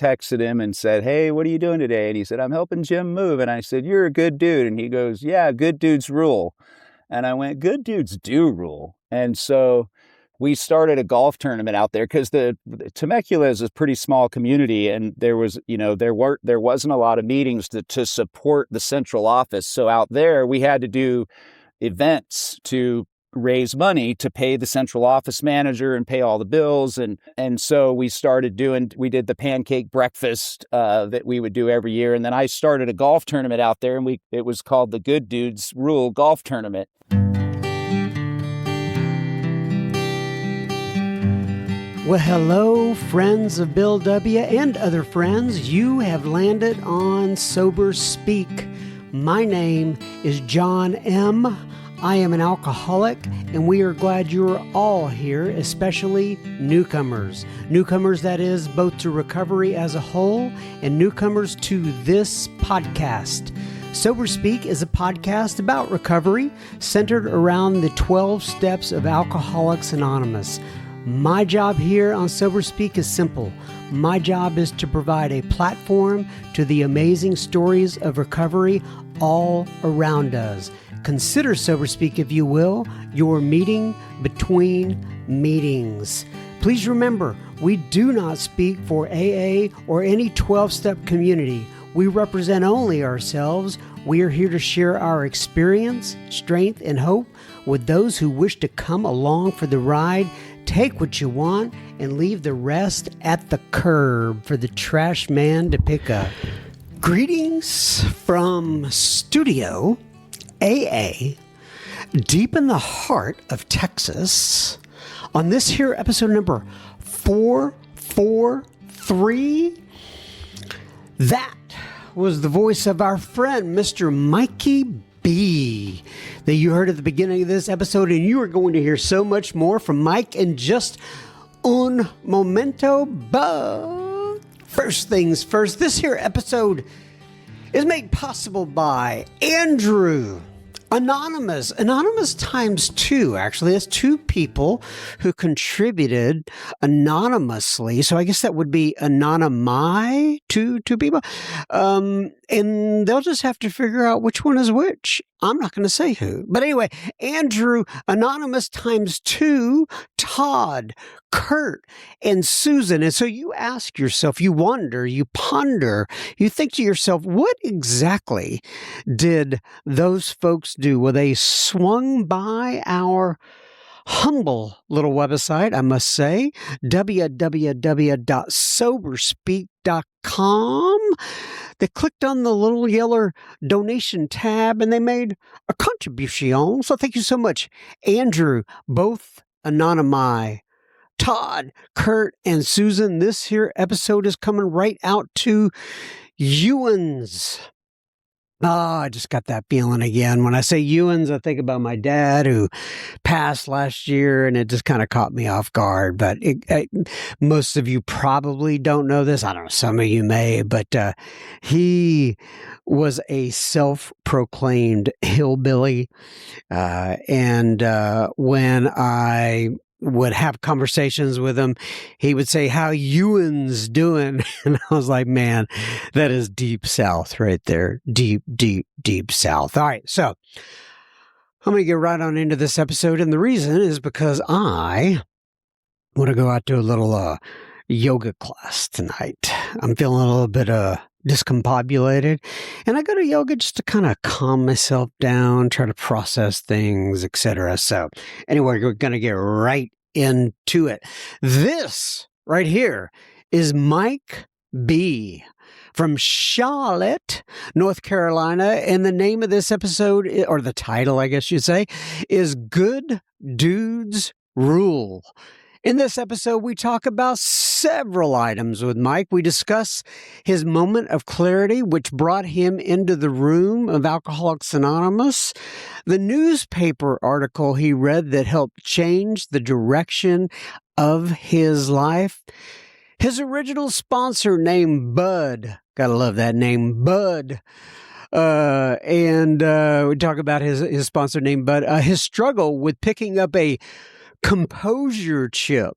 texted him and said, "Hey, what are you doing today?" And he said, "I'm helping Jim move." And I said, "You're a good dude." And he goes, "Yeah, good dudes rule." And I went, "Good dudes do rule." And so we started a golf tournament out there because the Temecula is a pretty small community, and there was, there wasn't a lot of meetings to support the central office. So out there we had to do events to raise money to pay the central office manager and pay all the bills. And so we did the pancake breakfast that we would do every year. And then I started a golf tournament out there, and it was called the Good Dudes Rule Golf Tournament. Well, hello, friends of Bill W. and other friends. You have landed on Sober Speak. My name is John M. I am an alcoholic, and we are glad you're all here, especially newcomers. Newcomers, that is, both to recovery as a whole and newcomers to this podcast. Sober Speak is a podcast about recovery centered around the 12 steps of Alcoholics Anonymous. My job here on Sober Speak is simple. My job is to provide a platform to the amazing stories of recovery all around us. Consider Sober Speak, if you will, your meeting between meetings. Please remember, we do not speak for AA or any 12-step community. We represent only ourselves. We are here to share our experience, strength, and hope with those who wish to come along for the ride. Take what you want and leave the rest at the curb for the trash man to pick up. Greetings from Studio AA, deep in the heart of Texas, on this here episode number 443. That was the voice of our friend, Mr. Mikey B, that you heard at the beginning of this episode, and you are going to hear so much more from Mike in just un momento. But first things first, this here episode is made possible by Andrew Anonymous times two, actually. That's two people who contributed anonymously. So I guess that would be anonymi, two people. And they'll just have to figure out which one is which. I'm not going to say who. But anyway, Andrew Anonymous times two, Todd, Kurt, and Susan. And so you ask yourself, you wonder, you ponder, you think to yourself, what exactly did those folks do? Well, they swung by our humble little website, I must say, www.soberspeak.com. They clicked on the little yellow donation tab and they made a contribution. So thank you so much, Andrew, both anonymi, Todd, Kurt, and Susan. This here episode is coming right out to Ewans. I just got that feeling again. When I say Ewans, I think about my dad who passed last year, and it just kind of caught me off guard. But most of you probably don't know this. I don't know, some of you may, but he was a self-proclaimed hillbilly. And when I would have conversations with him, he would say, "How Ewans doing?" And I was like, man, that is deep South right there. Deep, deep, deep South. All right, so I'm going to get right on into this episode. And the reason is because I want to go out to a little yoga class tonight. I'm feeling a little bit discombobulated, and I go to yoga just to kind of calm myself down, try to process things, etc. So anyway, we're going to get right into it. This right here is Mike B from Charlotte, North Carolina, and the name of this episode, or the title, I guess you'd say, is Good Dudes Rule. In this episode, we talk about several items with Mike. We discuss his moment of clarity, which brought him into the room of Alcoholics Anonymous, the newspaper article he read that helped change the direction of his life, his original sponsor named Bud. Gotta love that name, Bud. And we talk about his sponsor named Bud, his struggle with picking up a composure chip.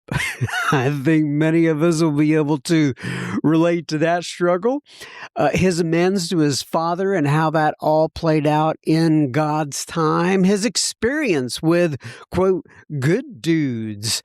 I think many of us will be able to relate to that struggle. His amends to his father and how that all played out in God's time. His experience with, quote, good dudes.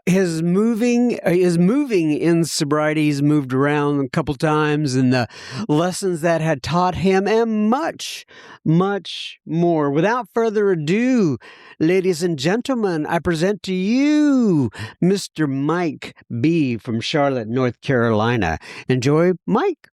His moving in sobriety. He's moved around a couple times, and the lessons that had taught him, and much, much more. Without further ado, ladies and gentlemen, I present to you Mr. Mike B. from Charlotte, North Carolina. Enjoy, Mike.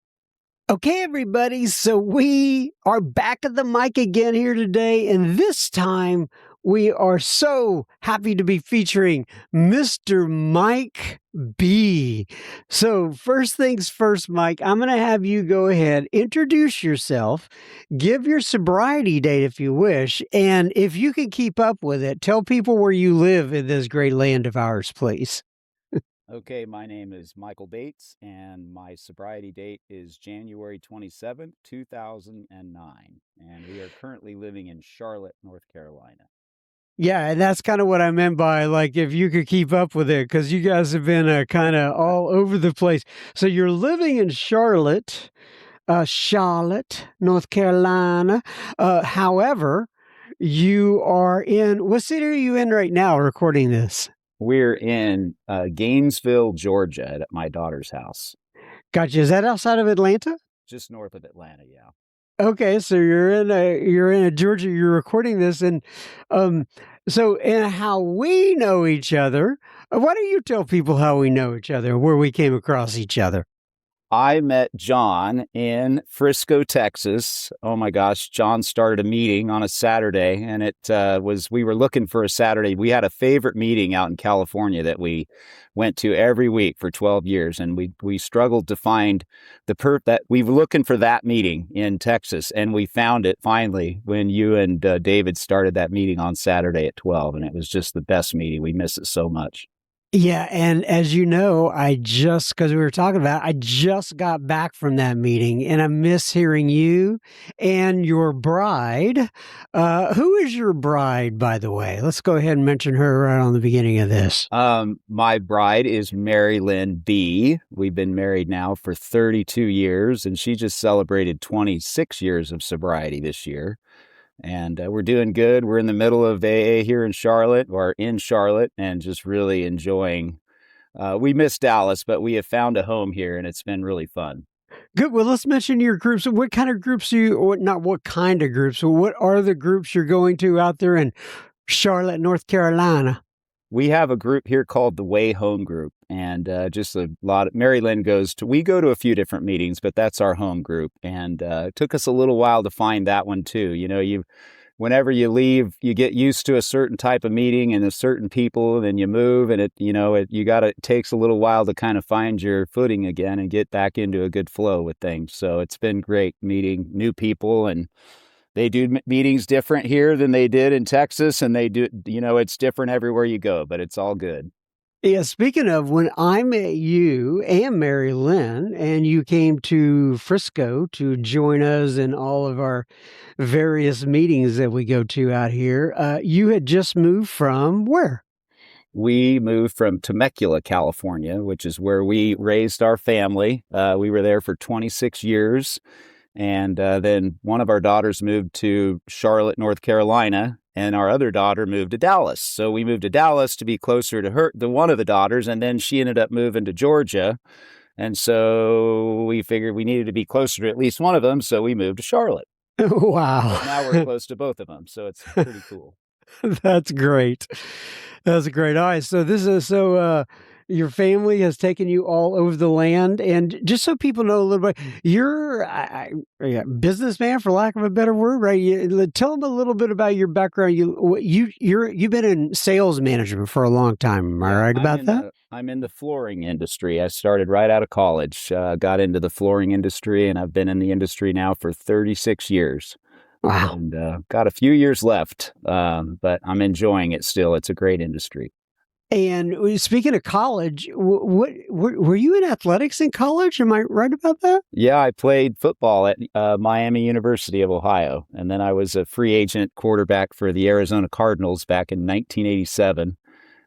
Okay, everybody, so we are back at the mic again here today, and this time we are so happy to be featuring Mr. Mike B. So first things first, Mike, I'm going to have you go ahead, introduce yourself, give your sobriety date if you wish, and if you can keep up with it, tell people where you live in this great land of ours, please. Okay, my name is Michael Bates, and my sobriety date is January 27th, 2009, and we are currently living in Charlotte, North Carolina. Yeah, and that's kind of what I meant by, like, if you could keep up with it, because you guys have been kind of all over the place. So you're living in Charlotte, North Carolina. However, you are in, what city are you in right now recording this? We're in Gainesville, Georgia, at my daughter's house. Gotcha. Is that outside of Atlanta? Just north of Atlanta, yeah. Okay, so you're in a Georgia. You're recording this, and so and how we know each other. Why don't you tell people how we know each other, where we came across each other? I met John in Frisco, Texas. Oh my gosh, John started a meeting on a Saturday, and we were looking for a Saturday. We had a favorite meeting out in California that we went to every week for 12 years, and we struggled to find that we were looking for that meeting in Texas, and we found it finally when you and David started that meeting on Saturday at 12, and it was just the best meeting. We miss it so much. Yeah, and as you know, because we were talking about it, I just got back from that meeting, and I miss hearing you and your bride. Who is your bride, by the way? Let's go ahead and mention her right on the beginning of this. My bride is Mary Lynn B. We've been married now for 32 years, and she just celebrated 26 years of sobriety this year. And we're doing good. We're in the middle of AA here in Charlotte, and just really enjoying. We miss Dallas, but we have found a home here, and it's been really fun. Good. Well, let's mention your groups. What kind of groups not what kind of groups, but what are the groups you're going to out there in Charlotte, North Carolina? We have a group here called the Way Home Group, and just a lot of Mary Lynn we go to a few different meetings, but that's our home group. And it took us a little while to find that one too. You know, whenever you leave, you get used to a certain type of meeting and a certain people, and then you move, and it takes a little while to kind of find your footing again and get back into a good flow with things. So it's been great meeting new people, and they do meetings different here than they did in Texas, and they do, it's different everywhere you go, but it's all good. Yeah, speaking of, when I met you and Mary Lynn, and you came to Frisco to join us in all of our various meetings that we go to out here, you had just moved from where? We moved from Temecula, California, which is where we raised our family. We were there for 26 years. And then one of our daughters moved to Charlotte, North Carolina, and our other daughter moved to Dallas. So we moved to Dallas to be closer to one of the daughters, and then she ended up moving to Georgia. And so we figured we needed to be closer to at least one of them, so we moved to Charlotte. Wow. Now we're close to both of them, so it's pretty cool. That's great. That's great. All right, so your family has taken you all over the land, and just so people know a little bit, you're a businessman, for lack of a better word, right? Tell them a little bit about your background. You've been in sales management for a long time. Am I right about that? I'm in the flooring industry. I started right out of college, got into the flooring industry, and I've been in the industry now for 36 years. Wow. And got a few years left, but I'm enjoying it still. It's a great industry. And speaking of college, were you in athletics in college? Am I right about that? Yeah, I played football at Miami University of Ohio, and then I was a free agent quarterback for the Arizona Cardinals back in 1987.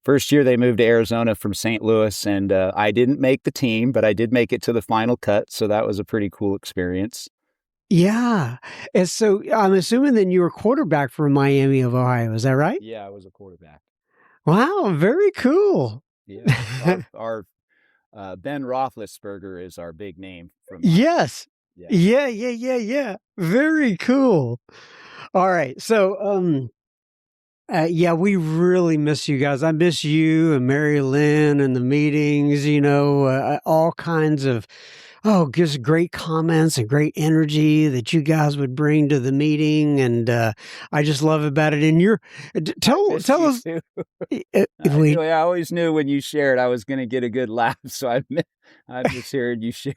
First year they moved to Arizona from St. Louis, and I didn't make the team, but I did make it to the final cut. So that was a pretty cool experience. Yeah. And so I'm assuming then you were quarterback for Miami of Ohio. Is that right? Yeah, I was a quarterback. Wow. Very cool. Yeah, our Ben Roethlisberger is our big name from Yes. yeah. Yeah. Very cool. All right. So, yeah, we really miss you guys. I miss you and Mary Lynn and the meetings, all kinds of, just great comments and great energy that you guys would bring to the meeting. And I just love about it. And tell us if we, I always knew when you shared I was going to get a good laugh. So I just heard you share.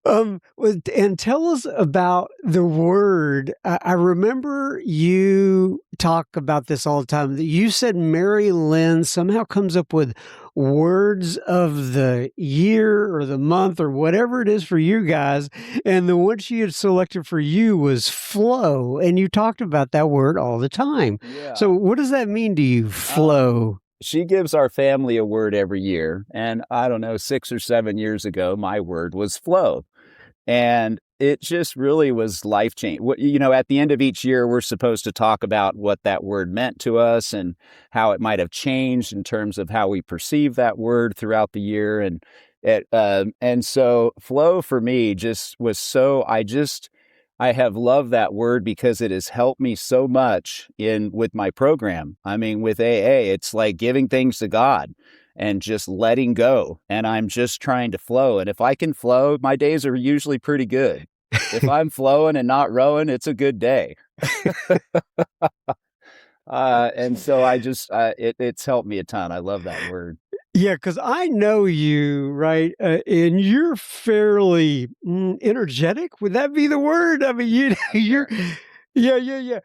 And tell us about the word. I remember you talk about this all the time. That you said Mary Lynn somehow comes up with words of the year or the month or whatever it is for you guys, and the one she had selected for you was flow, and you talked about that word all the time. Yeah. So, what does that mean to you, flow? She gives our family a word every year. And I don't know, 6 or 7 years ago, my word was flow. And it just really was life changing. At the end of each year, we're supposed to talk about what that word meant to us and how it might have changed in terms of how we perceive that word throughout the year. And so flow for me just was I have loved that word because it has helped me so much with my program. I mean, with AA, it's like giving things to God and just letting go. And I'm just trying to flow. And if I can flow, my days are usually pretty good. If I'm flowing and not rowing, it's a good day. And so it's helped me a ton. I love that word. Yeah, because I know you, right? And you're fairly energetic. Would that be the word? I mean, you're. Yeah.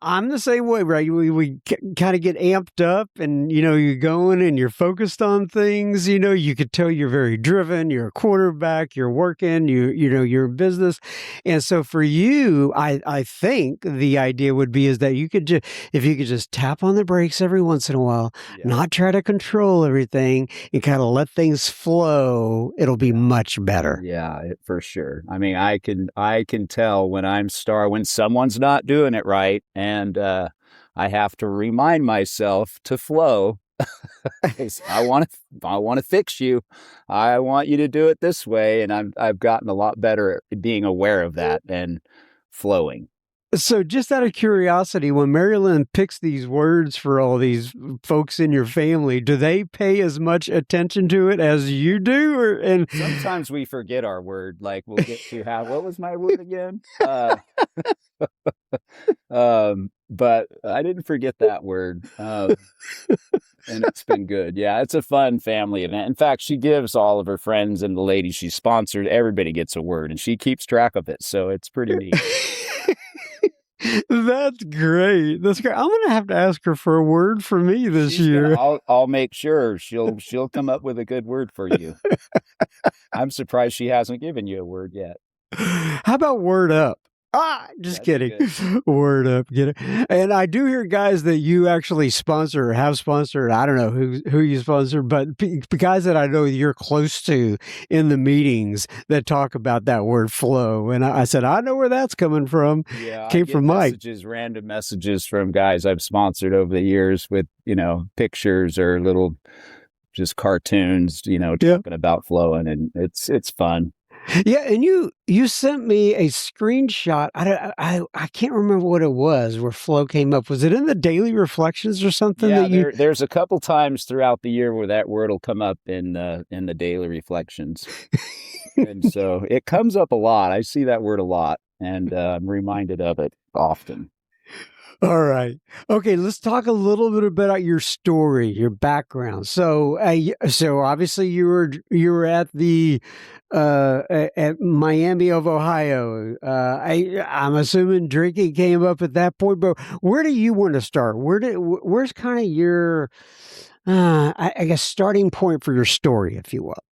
I'm the same way, right? We kind of get amped up, and you're going and you're focused on things. You could tell you're very driven. You're a quarterback. You're working. You're in business, and so for you, I think the idea would be is that if you could just tap on the brakes every once in a while, not try to control everything, and kind of let things flow, it'll be much better. Yeah, for sure. I mean, I can tell when when someone's not doing it right, and I have to remind myself to flow. I want to fix you. I want you to do it this way, and I've gotten a lot better at being aware of that and flowing. So, just out of curiosity, when Mary Lynn picks these words for all these folks in your family, do they pay as much attention to it as you do? And sometimes we forget our word. Like we'll get to what was my word again? But I didn't forget that word. And it's been good. Yeah, it's a fun family event. In fact, she gives all of her friends and the ladies she sponsored, everybody gets a word, and she keeps track of it. So it's pretty neat. That's great. I'm gonna have to ask her for a word for me this year. I'll make sure she'll come up with a good word for you. I'm surprised she hasn't given you a word yet. How about word up? Just kidding. Word up, get it. And I do hear, guys, that you actually sponsor or have sponsored. I don't know who you sponsor, but guys that I know you're close to in the meetings that talk about that word flow. And I said, I know where that's coming from. Yeah, came from Mike. Random messages from guys I've sponsored over the years with pictures or little just cartoons, talking about flowing, and it's fun. Yeah, and you sent me a screenshot. I can't remember what it was where flow came up. Was it in the daily reflections or something? Yeah, there's a couple times throughout the year where that word will come up in the daily reflections, and so it comes up a lot. I see that word a lot, and I'm reminded of it often. All right. Okay, let's talk a little bit about your story, your background. So obviously you were at the at Miami of Ohio. I'm assuming drinking came up at that point, but where do you want to start? Where's kind of your I guess starting point for your story, if you will?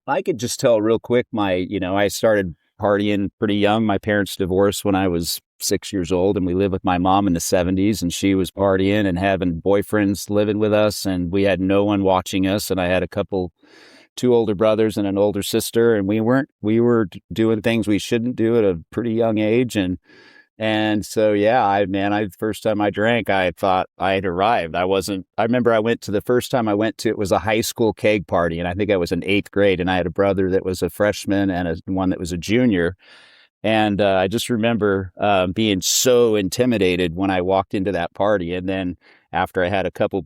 I could just tell real quick I started partying pretty young. My parents divorced when I was 6 years old, and we lived with my mom in the 70s, and she was partying and having boyfriends living with us, and we had no one watching us. And I had two older brothers and an older sister, and we were doing things we shouldn't do at a pretty young age. And so, yeah, the first time I drank, I thought I had arrived. I remember the first time I went to, it was a high school keg party, and I think I was in 8th grade, and I had a brother that was a freshman and one that was a junior. And I just remember being so intimidated when I walked into that party. And then after I had a couple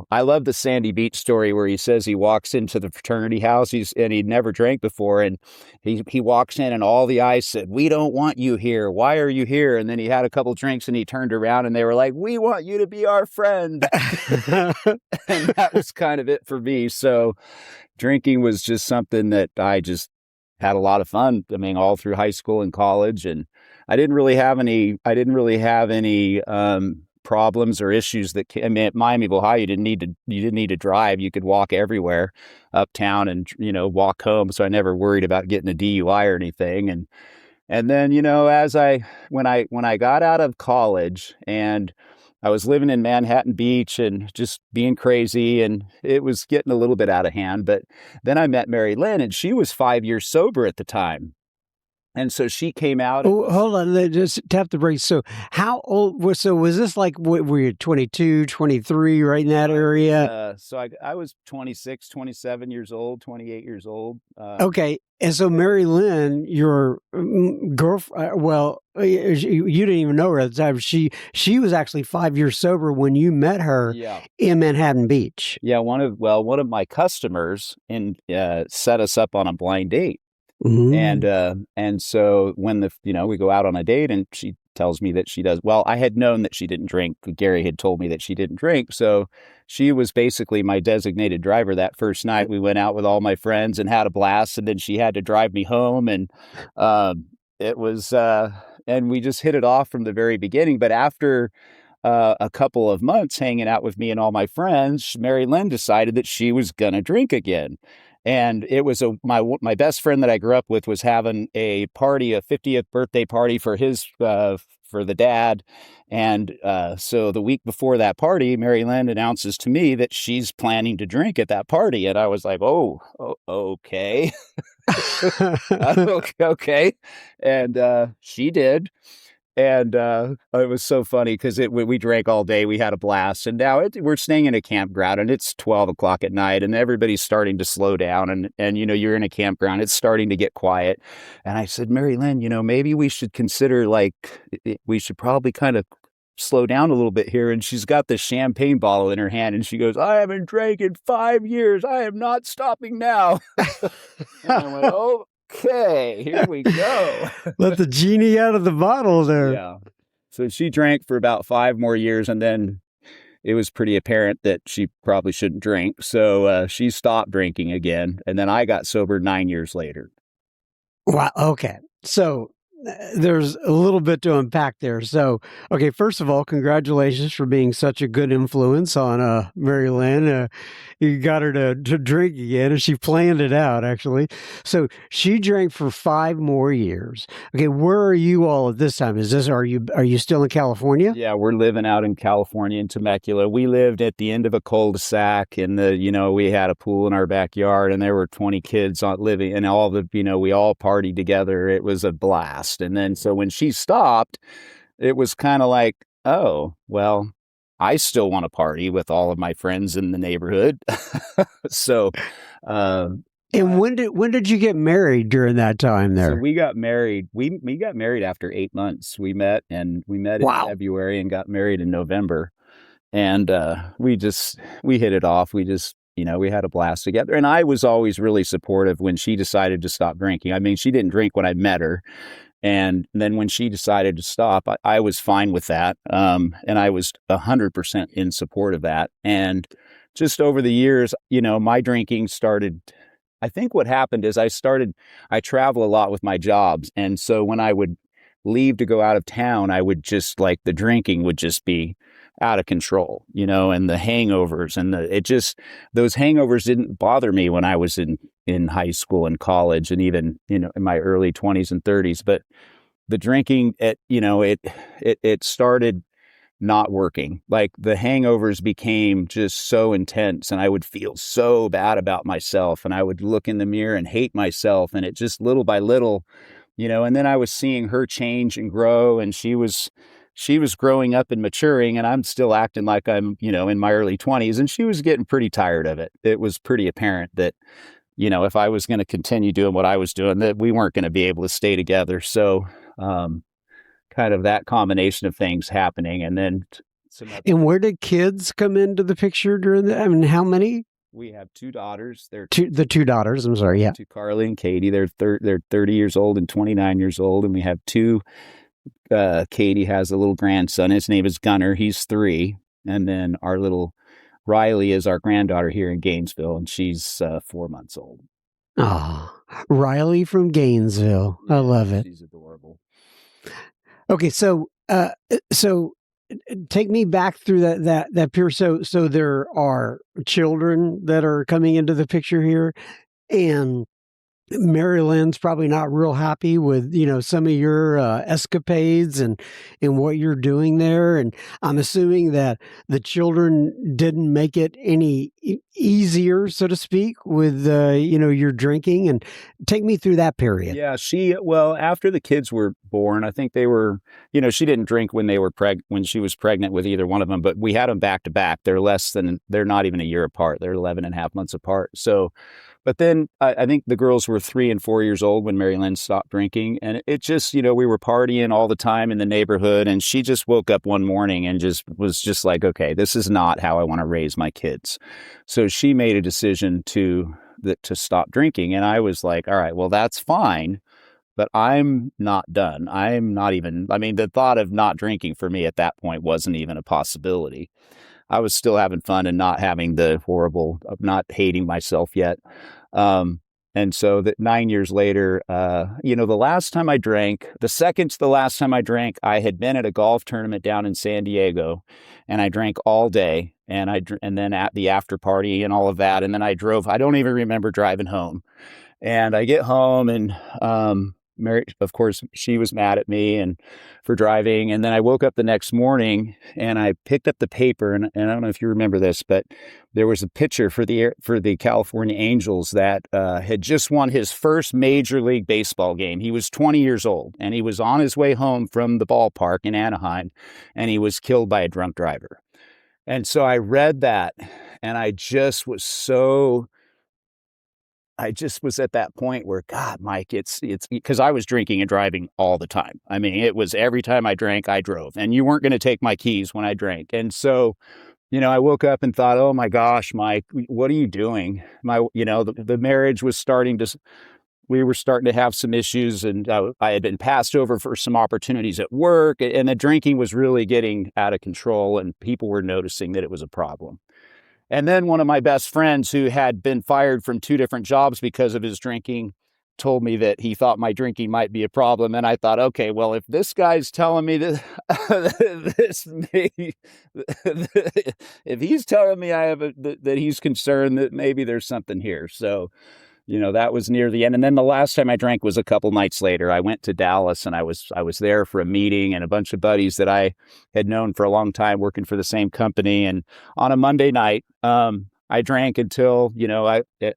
I love the Sandy Beach story where he says he walks into the fraternity house, and he'd never drank before. And he walks in and all the eyes said, "We don't want you here. Why are you here?" And then he had a couple drinks and he turned around and they were like, "We want you to be our friend." And that was kind of it for me. So drinking was just something that I just had a lot of fun. I mean, all through high school and college, and I didn't really have any problems or issues at Miami of Ohio. You didn't need to drive. You could walk everywhere uptown and, walk home. So I never worried about getting a DUI or anything. And then, when I got out of college and I was living in Manhattan Beach and just being crazy, and it was getting a little bit out of hand. But then I met Mary Lynn, and she was 5 years sober at the time. And so she came out. Oh, hold on. Let's just tap the brakes. So how old was this like, were you 22, 23, right in that area? So I was 26, 27 years old, 28 years old. Okay. And so Mary Lynn, your girlfriend, you didn't even know her at the time. She was actually 5 years sober when you met her in Manhattan Beach. Yeah. One of my customers set us up on a blind date. Mm-hmm. And so when we go out on a date and she tells me that she does, well, I had known that she didn't drink. Gary had told me that she didn't drink. So she was basically my designated driver that first night. We went out with all my friends and had a blast. And then she had to drive me home. And, it was, and we just hit it off from the very beginning. But after, a couple of months hanging out with me and all my friends, Mary Lynn decided that she was going to drink again. And it was my best friend that I grew up with was having a 50th birthday party for the dad. And so the week before that party, Mary Lynn announces to me that she's planning to drink at that party. And I was like, oh okay. Okay. And she did. And it was so funny because we drank all day. We had a blast. And now we're staying in a campground, and it's 12 o'clock at night, and everybody's starting to slow down. And you're in a campground. It's starting to get quiet. And I said, Mary Lynn, maybe we should consider, we should probably kind of slow down a little bit here. And she's got this champagne bottle in her hand, and she goes, "I haven't drank in 5 years. I am not stopping now." And I went, "Oh. Okay, here we go." Let the genie out of the bottle there. Yeah. So she drank for about 5 more years, and then it was pretty apparent that she probably shouldn't drink. So she stopped drinking again, and then I got sober 9 years later. Wow. Okay. So there's a little bit to unpack there. So, okay, first of all, congratulations for being such a good influence on Mary Lynn. You got her to drink again, and she planned it out, actually. So she drank for 5 more years. Okay, where are you all at this time? Are you still in California? Yeah, we're living out in California in Temecula. We lived at the end of a cul-de-sac, and we had a pool in our backyard, and there were 20 kids living, and we all partied together. It was a blast. And then so when she stopped, it was kind of like, oh, well, I still want to party with all of my friends in the neighborhood. So, and when did you get married during that time there? So we got married. We got married after 8 months. We met in February and got married in November. And we hit it off. We just, we had a blast together. And I was always really supportive when she decided to stop drinking. I mean, she didn't drink when I met her. And then when she decided to stop, I was fine with that. And I was 100% in support of that. And just over the years, my drinking started. I think what happened is I travel a lot with my jobs. And so when I would leave to go out of town, I would just the drinking would just be out of control, and the hangovers and those hangovers didn't bother me when I was in high school and college and even, in my early 20s and 30s. But the drinking, it started not working. Like the hangovers became just so intense, and I would feel so bad about myself, and I would look in the mirror and hate myself. And it just little by little, and then I was seeing her change and grow, and she was growing up and maturing, and I'm still acting like I'm, in my early 20s, and she was getting pretty tired of it. It was pretty apparent that, if I was going to continue doing what I was doing, that we weren't going to be able to stay together. So, kind of that combination of things happening. And then and where did kids come into the picture during that? I mean, how many? We have two daughters. The two daughters. I'm sorry. Yeah. To Carly and Katie. They're 30 years old and 29 years old. And we have two. Katie has a little grandson. His name is Gunner. He's 3. And then our little Riley is our granddaughter here in Gainesville, and she's 4 months old. Oh, Riley from Gainesville. I love it. She's adorable. Okay, so take me back through that period. So there are children that are coming into the picture here, and Mary Lynn's probably not real happy with, some of your escapades and what you're doing there. And I'm assuming that the children didn't make it any easier, so to speak, with, your drinking. And take me through that period. Yeah, after the kids were born, I think they were, she didn't drink when when she was pregnant with either one of them, but we had them back to back. They're not even a year apart. They're 11 and a half months apart. So, but then I think the girls were 3 and 4 years old when Mary Lynn stopped drinking. And it just, we were partying all the time in the neighborhood. And she just woke up one morning and was just like, okay, this is not how I want to raise my kids. So she made a decision to stop drinking. And I was like, all right, well, that's fine. But I'm not done. The thought of not drinking for me at that point wasn't even a possibility. I was still having fun and not having the horrible of not hating myself yet. And so that 9 years later, the last time I drank, the second to the last time I drank, I had been at a golf tournament down in San Diego, and I drank all day, and then at the after party and all of that. And then I drove. I don't even remember driving home. And I get home, and Mary, of course, she was mad at me and for driving. And then I woke up the next morning and I picked up the paper, and I don't know if you remember this, but there was a pitcher for the California Angels that had just won his first Major League Baseball game. He was 20 years old, and he was on his way home from the ballpark in Anaheim, and he was killed by a drunk driver. And so I read that, and I just was at that point where, God, Mike, it's because I was drinking and driving all the time. I mean, it was every time I drank, I drove, and you weren't going to take my keys when I drank. And so, I woke up and thought, oh my gosh, Mike, what are you doing? The marriage was we were starting to have some issues, and I had been passed over for some opportunities at work, and the drinking was really getting out of control, and people were noticing that it was a problem. And then one of my best friends, who had been fired from 2 different jobs because of his drinking, told me that he thought my drinking might be a problem. And I thought, okay, well, if this guy's telling me that if he's telling me that he's concerned that maybe there's something here. So, that was near the end. And then the last time I drank was a couple nights later. I went to Dallas, and I was there for a meeting, and a bunch of buddies that I had known for a long time working for the same company. And on a Monday night, I drank until,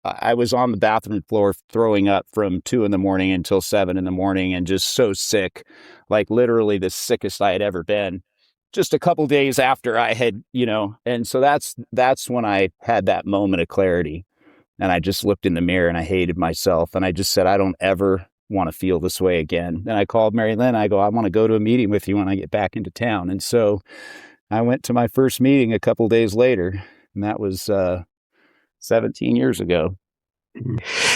I was on the bathroom floor throwing up from 2 a.m. until 7 a.m, and just so sick, like literally the sickest I had ever been. Just a couple days after I had, and so that's when I had that moment of clarity. And I just looked in the mirror, and I hated myself. And I just said, I don't ever want to feel this way again. And I called Mary Lynn. I go, I want to go to a meeting with you when I get back into town. And so I went to my first meeting a couple days later, and that was 17 years ago.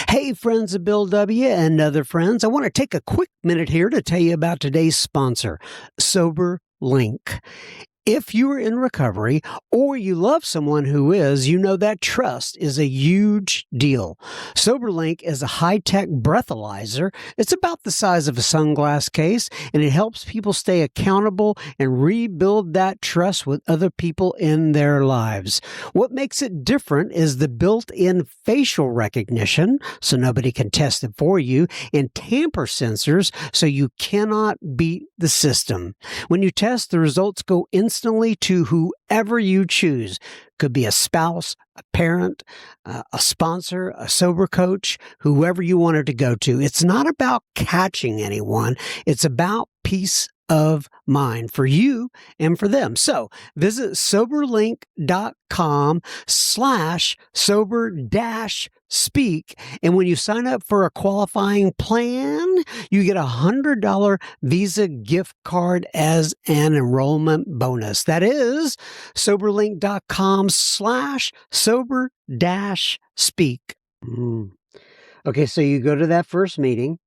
Hey, friends of Bill W. and other friends, I want to take a quick minute here to tell you about today's sponsor, SoberLink. If you are in recovery or you love someone who is, you know that trust is a huge deal. SoberLink is a high-tech breathalyzer. It's about the size of a sunglass case, and it helps people stay accountable and rebuild that trust with other people in their lives. What makes it different is the built-in facial recognition, so nobody can test it for you, and tamper sensors, so you cannot beat the system. When you test, the results go instantly to whoever you choose. Could be a spouse, a parent, a sponsor, a sober coach, whoever you want it to go to. It's not about catching anyone. It's about peace of mind for you and for them. So visit soberlink.com/sober-speak. And when you sign up for a qualifying plan, you get a $100 Visa gift card as an enrollment bonus. That is soberlink.com/sober-speak. Okay, so you go to that first meeting.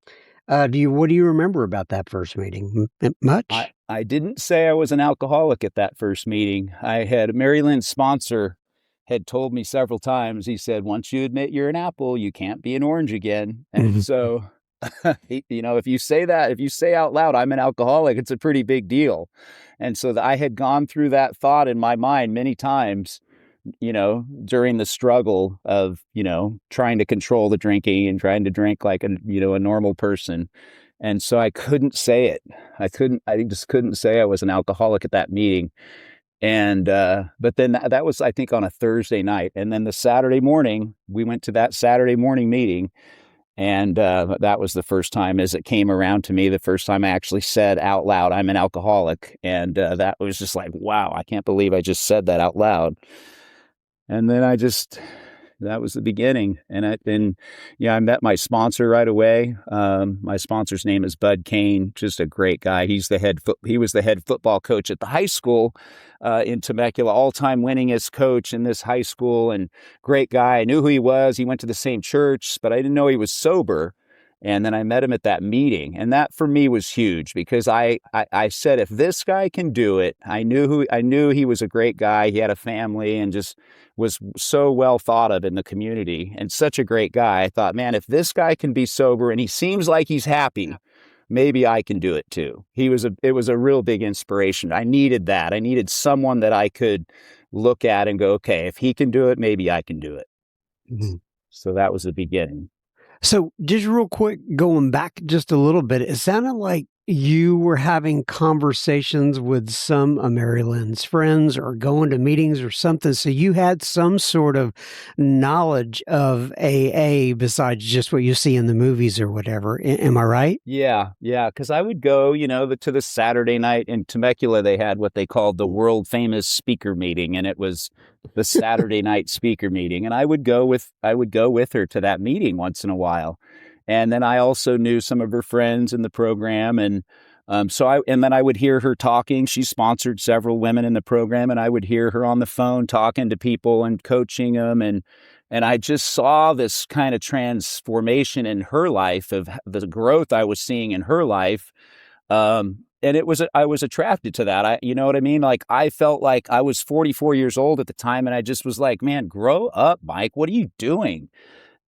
What do you remember about that first meeting? Much? I didn't say I was an alcoholic at that first meeting. Mary Lynn's sponsor had told me several times, he said, once you admit you're an apple, you can't be an orange again. And so, if you say out loud, I'm an alcoholic, it's a pretty big deal. And so I had gone through that thought in my mind many times, during the struggle of, trying to control the drinking and trying to drink like a normal person. And so I couldn't say it. I just couldn't say I was an alcoholic at that meeting. And, but then that was, I think, on a Thursday night. And then the Saturday morning, we went to that Saturday morning meeting. And, that was the first time as it came around to me, the first time I actually said out loud, I'm an alcoholic. And, that was just like, wow, I can't believe I just said that out loud. And then that was the beginning. And I met my sponsor right away. My sponsor's name is Bud Kane, just a great guy. He was the head football coach at the high school in Temecula, all-time winningest coach in this high school, and great guy. I knew who he was. He went to the same church, but I didn't know he was sober. And then I met him at that meeting, and that for me was huge because I said, if this guy can do it, I knew he was a great guy. He had a family and just was so well thought of in the community and such a great guy. I thought, man, if this guy can be sober and he seems like he's happy, maybe I can do it too. It was a real big inspiration. I needed that. I needed someone that I could look at and go, okay, if he can do it, maybe I can do it. Mm-hmm. So that was the beginning. So just real quick, going back just a little bit, it sounded like you were having conversations with some of Mary Lynn's friends or going to meetings or something. So you had some sort of knowledge of AA besides just what you see in the movies or whatever. Am I right? Yeah. Because I would go, to the Saturday night in Temecula. They had what they called the world famous speaker meeting, and it was the Saturday night speaker meeting. And I would go with her to that meeting once in a while. And then I also knew some of her friends in the program. And then I would hear her talking. She sponsored several women in the program, and I would hear her on the phone talking to people and coaching them. And I just saw this kind of transformation in her life, of the growth I was seeing in her life. And I was attracted to that. You know what I mean? Like, I felt like I was 44 years old at the time, and I just was like, man, grow up, Mike. What are you doing?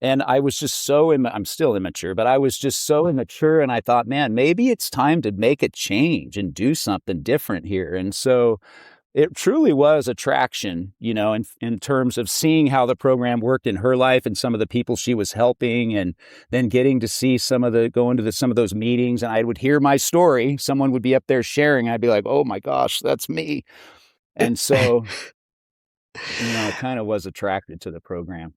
And I was just I'm still immature, but I was just so immature. And I thought, man, maybe it's time to make a change and do something different here. And so it truly was attraction, in terms of seeing how the program worked in her life and some of the people she was helping, and then getting to see some of those meetings. And I would hear my story. Someone would be up there sharing. I'd be like, oh my gosh, that's me. And so, I kind of was attracted to the program.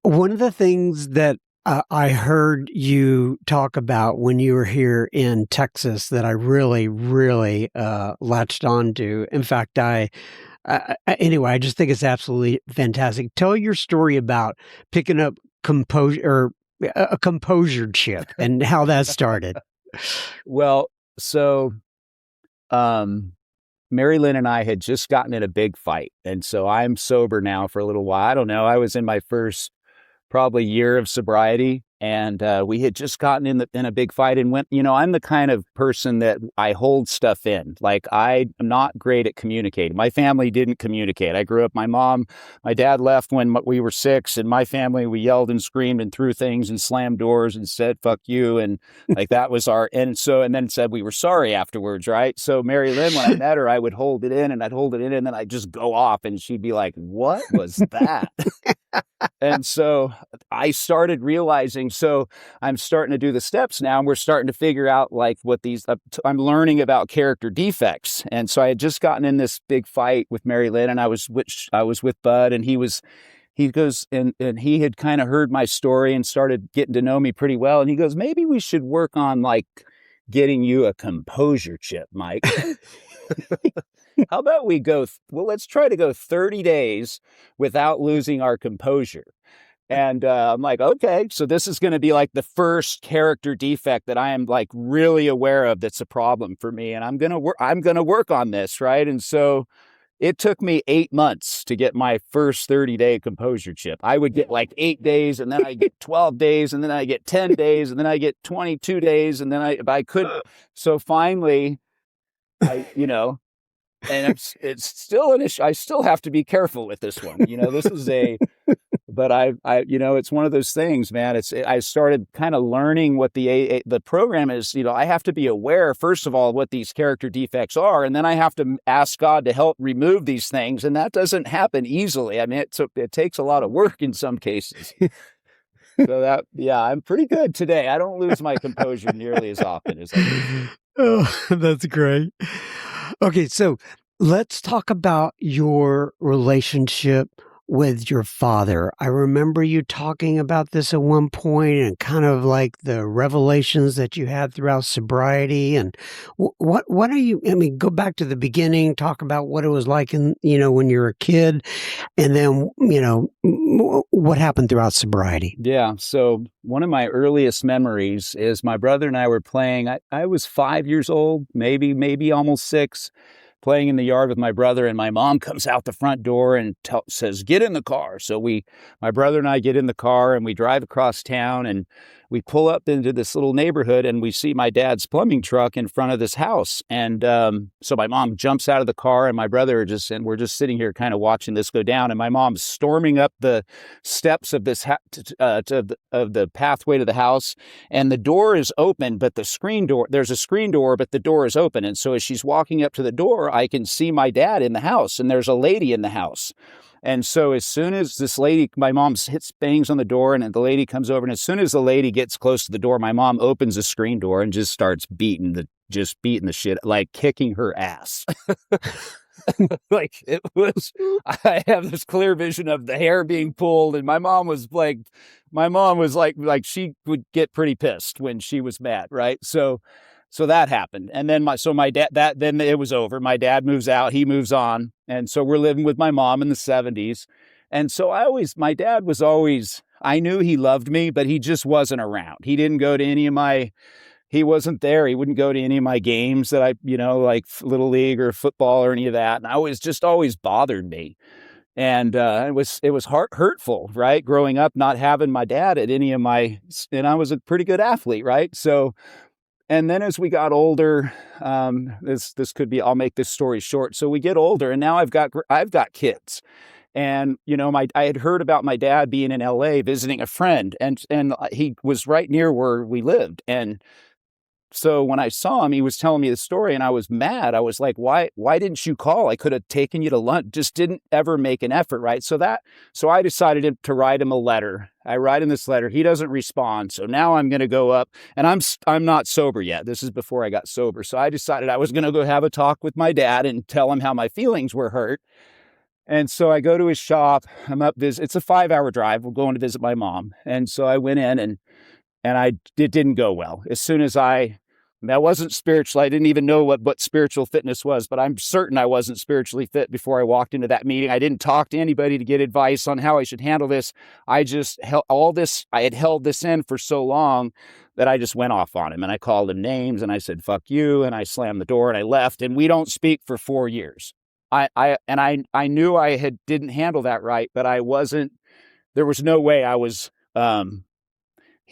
One of the things that I heard you talk about when you were here in Texas that I really, really latched onto. In fact, anyway, I just think it's absolutely fantastic. Tell your story about picking up a composure chip and how that started. Well, so Mary Lynn and I had just gotten in a big fight. And so I'm sober now for a little while. I don't know. I was in my first probably year of sobriety. And we had just gotten in a big fight and went, I'm the kind of person that I hold stuff in. Like, I'm not great at communicating. My family didn't communicate. I grew up, my dad left when we were 6, and my family, we yelled and screamed and threw things and slammed doors and said, fuck you. And like, that was and then said we were sorry afterwards. Right. So Mary Lynn, when I met her, I would hold it in and then I'd just go off and she'd be like, what was that? And so I started realizing, so I'm starting to do the steps now, and we're starting to figure out like what I'm learning about character defects. And so I had just gotten in this big fight with Mary Lynn, and I was with Bud, and he goes, and he had kind of heard my story and started getting to know me pretty well. And he goes, maybe we should work on like getting you a composure chip, Mike. How about let's try to go 30 days without losing our composure. And I'm like, okay, so this is going to be like the first character defect that I am like really aware of that's a problem for me. And I'm going to work on this. Right. And so it took me 8 months to get my first 30-day composure chip. I would get like 8 days, and then I get 12 days, and then I get 10 days, and then I get 22 days. And then I couldn't. So finally, and it's still an issue. I still have to be careful with this one. This is but it's one of those things, man. I started kind of learning what the program is. I have to be aware, first of all, what these character defects are, and then I have to ask God to help remove these things. And that doesn't happen easily. I mean, it takes a lot of work in some cases. So I'm pretty good today. I don't lose my composure nearly as often as I do. Oh, that's great. Okay, so let's talk about your relationship with your father. I remember you talking about this at one point, and kind of like the revelations that you had throughout sobriety. And what are you? I mean, go back to the beginning. Talk about what it was like when you were a kid, and then what happened throughout sobriety. Yeah. So one of my earliest memories is my brother and I were playing. I was 5 years old, maybe almost 6. Playing in the yard with my brother, and my mom comes out the front door and says, get in the car. So my brother and I get in the car, and we drive across town, and we pull up into this little neighborhood, and we see my dad's plumbing truck in front of this house. And so my mom jumps out of the car, and my brother and we're just sitting here kind of watching this go down. And my mom's storming up the steps of this of the pathway to the house, and the door is open, but there's a screen door, but the door is open. And so as she's walking up to the door, I can see my dad in the house, and there's a lady in the house. And so as soon as this lady, my mom bangs on the door, and the lady comes over, and as soon as the lady gets close to the door, my mom opens the screen door and just starts beating the shit, like kicking her ass. Like it was, I have this clear vision of the hair being pulled, and my mom was like she would get pretty pissed when she was mad. Right. So that happened. And then my dad, then it was over. My dad moves out, he moves on. And so we're living with my mom in the 70s. And so my dad was always, I knew he loved me, but he just wasn't around. He didn't go to he wasn't there. He wouldn't go to any of my games that I, like Little League or football or any of that. And I was just always bothered me. And it was hurtful, right? Growing up, not having my dad at any of and I was a pretty good athlete, right? So, and then as we got older, this could be, I'll make this story short. So we get older, and now I've got kids. And, I had heard about my dad being in LA visiting a friend, and he was right near where we lived. And so when I saw him, he was telling me the story, and I was mad. I was like, why didn't you call? I could have taken you to lunch. Just didn't ever make an effort, right? So I decided to write him a letter. I write him this letter. He doesn't respond. So now I'm going to go up, and I'm not sober yet. This is before I got sober. So I decided I was going to go have a talk with my dad and tell him how my feelings were hurt. And so I go to his shop. I'm up it's a 5-hour drive. We're going to visit my mom. And so I went in, and it didn't go well. As soon as I wasn't spiritual. I didn't even know what spiritual fitness was, but I'm certain I wasn't spiritually fit before I walked into that meeting. I didn't talk to anybody to get advice on how I should handle this. I just I had held this in for so long that I just went off on him, and I called him names, and I said, fuck you. And I slammed the door, and I left, and we don't speak for 4 years. I knew I didn't handle that right, but there was no way I was,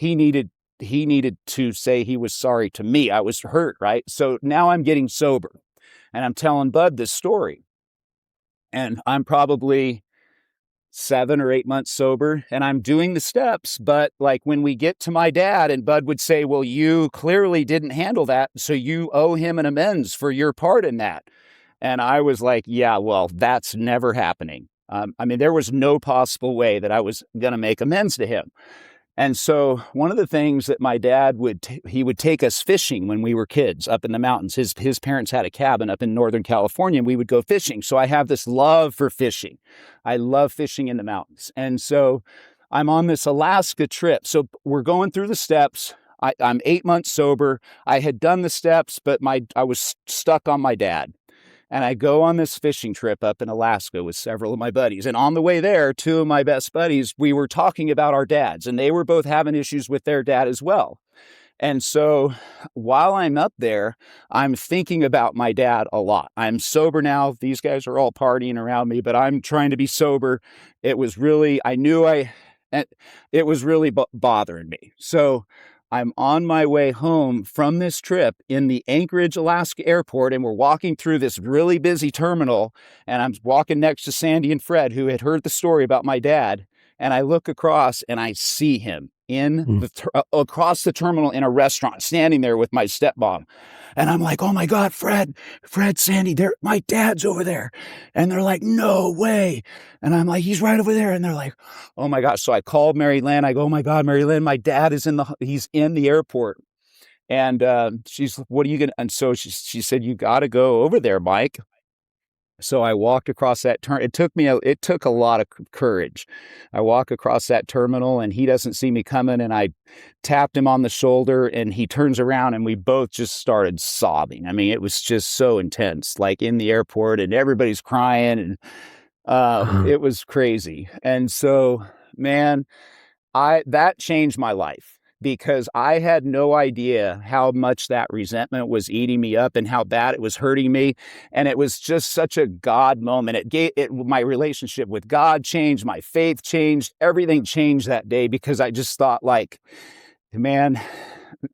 he needed to say he was sorry to me. I was hurt, right? So now I'm getting sober and I'm telling Bud this story. And I'm probably 7 or 8 months sober and I'm doing the steps. But like when we get to my dad and Bud would say, well, you clearly didn't handle that. So you owe him an amends for your part in that. And I was like, yeah, well, that's never happening. I mean, there was no possible way that I was going to make amends to him. And so one of the things that my dad he would take us fishing when we were kids up in the mountains. His parents had a cabin up in Northern California and we would go fishing. So I have this love for fishing. I love fishing in the mountains. And so I'm on this Alaska trip. So we're going through the steps. I'm 8 months sober. I had done the steps, but I was stuck on my dad. And I go on this fishing trip up in Alaska with several of my buddies. And on the way there, two of my best buddies, we were talking about our dads, and they were both having issues with their dad as well. And so while I'm up there, I'm thinking about my dad a lot. I'm sober now. These guys are all partying around me, but I'm trying to be sober. It was really, it was really bothering me. So I'm on my way home from this trip in the Anchorage, Alaska airport, and we're walking through this really busy terminal, and I'm walking next to Sandy and Fred, who had heard the story about my dad, and I look across and I see him across the terminal in a restaurant, standing there with my stepmom. And I'm like, oh my God, Fred, Sandy, my dad's over there. And they're like, no way. And I'm like, he's right over there. And they're like, oh my gosh. So I called Mary Lynn. I go, oh my God, Mary Lynn, my dad is he's in the airport. And she's, what are you going to, and so she said, you got to go over there, Mike. So I walked across that it took a lot of courage. I walk across that terminal and he doesn't see me coming, and I tapped him on the shoulder and he turns around and we both just started sobbing. I mean, it was just so intense, like in the airport, and everybody's crying, and it was crazy. And so, man, that changed my life, because I had no idea how much that resentment was eating me up and how bad it was hurting me. And it was just such a God moment. My relationship with God changed, my faith changed, everything changed that day, because I just thought, like, man,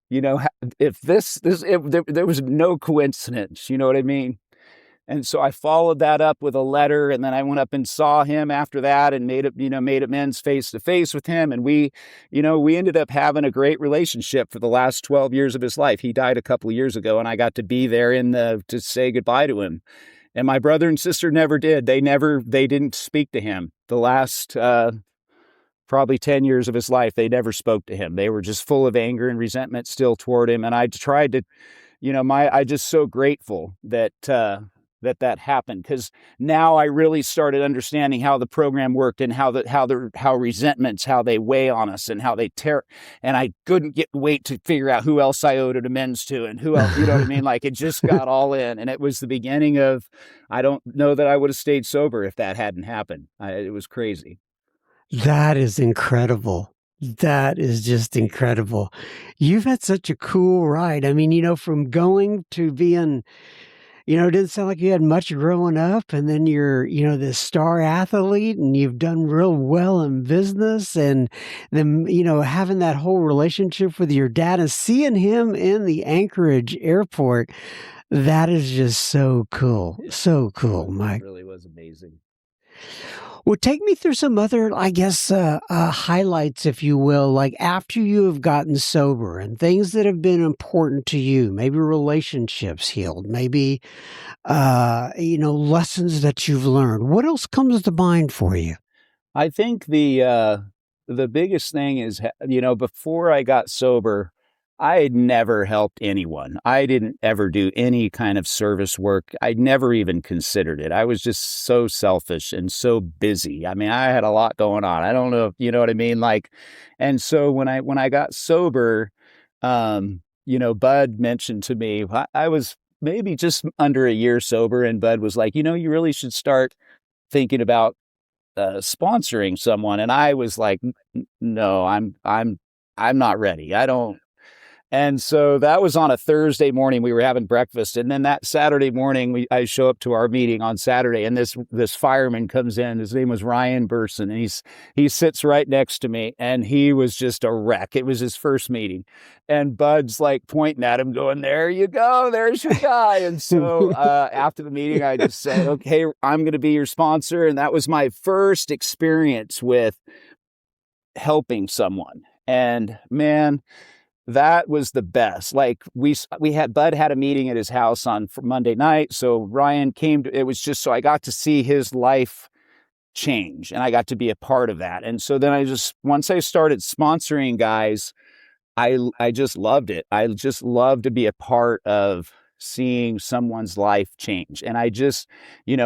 if there was no coincidence, you know what I mean? And so I followed that up with a letter, and then I went up and saw him after that and made amends face to face with him. And we ended up having a great relationship for the last 12 years of his life. He died a couple of years ago, and I got to be there to say goodbye to him. And my brother and sister never did. They didn't speak to him. The last, probably 10 years of his life, they never spoke to him. They were just full of anger and resentment still toward him. And I tried to, I just so grateful that that happened, because now I really started understanding how the program worked and how resentments, how they weigh on us and how they tear. And I couldn't wait to figure out who else I owed it amends to and who else, you know what I mean? Like, it just got all in, and it was the beginning of, I don't know that I would have stayed sober if that hadn't happened. It was crazy. That is incredible. That is just incredible. You've had such a cool ride. I mean, from going to being, it didn't sound like you had much growing up, and then you're, this star athlete, and you've done real well in business, and then, having that whole relationship with your dad and seeing him in the Anchorage airport, that is just so cool. So cool, Mike. It really was amazing. Well, take me through some other, I guess, highlights, if you will, like after you have gotten sober and things that have been important to you, maybe relationships healed, maybe, lessons that you've learned. What else comes to mind for you? I think the biggest thing is, before I got sober, I had never helped anyone. I didn't ever do any kind of service work. I never even considered it. I was just so selfish and so busy. I mean, I had a lot going on. I don't know if you know what I mean? Like, and so when I got sober, Bud mentioned to me, I was maybe just under a year sober, and Bud was like, you really should start thinking about sponsoring someone. And I was like, no, I'm not ready. And so that was on a Thursday morning. We were having breakfast, and then that Saturday morning, I show up to our meeting on Saturday, and this fireman comes in. His name was Ryan Burson, and he sits right next to me, and he was just a wreck. It was his first meeting, and Bud's like pointing at him, going, "There you go, there's your guy." And so after the meeting, I just said, "Okay, I'm going to be your sponsor," and that was my first experience with helping someone. And man, that was the best. Like Bud had a meeting at his house on Monday night. So Ryan came it was just so I got to see his life change, and I got to be a part of that. And so then once I started sponsoring guys, I just loved it. I just loved to be a part of seeing someone's life change. And I just,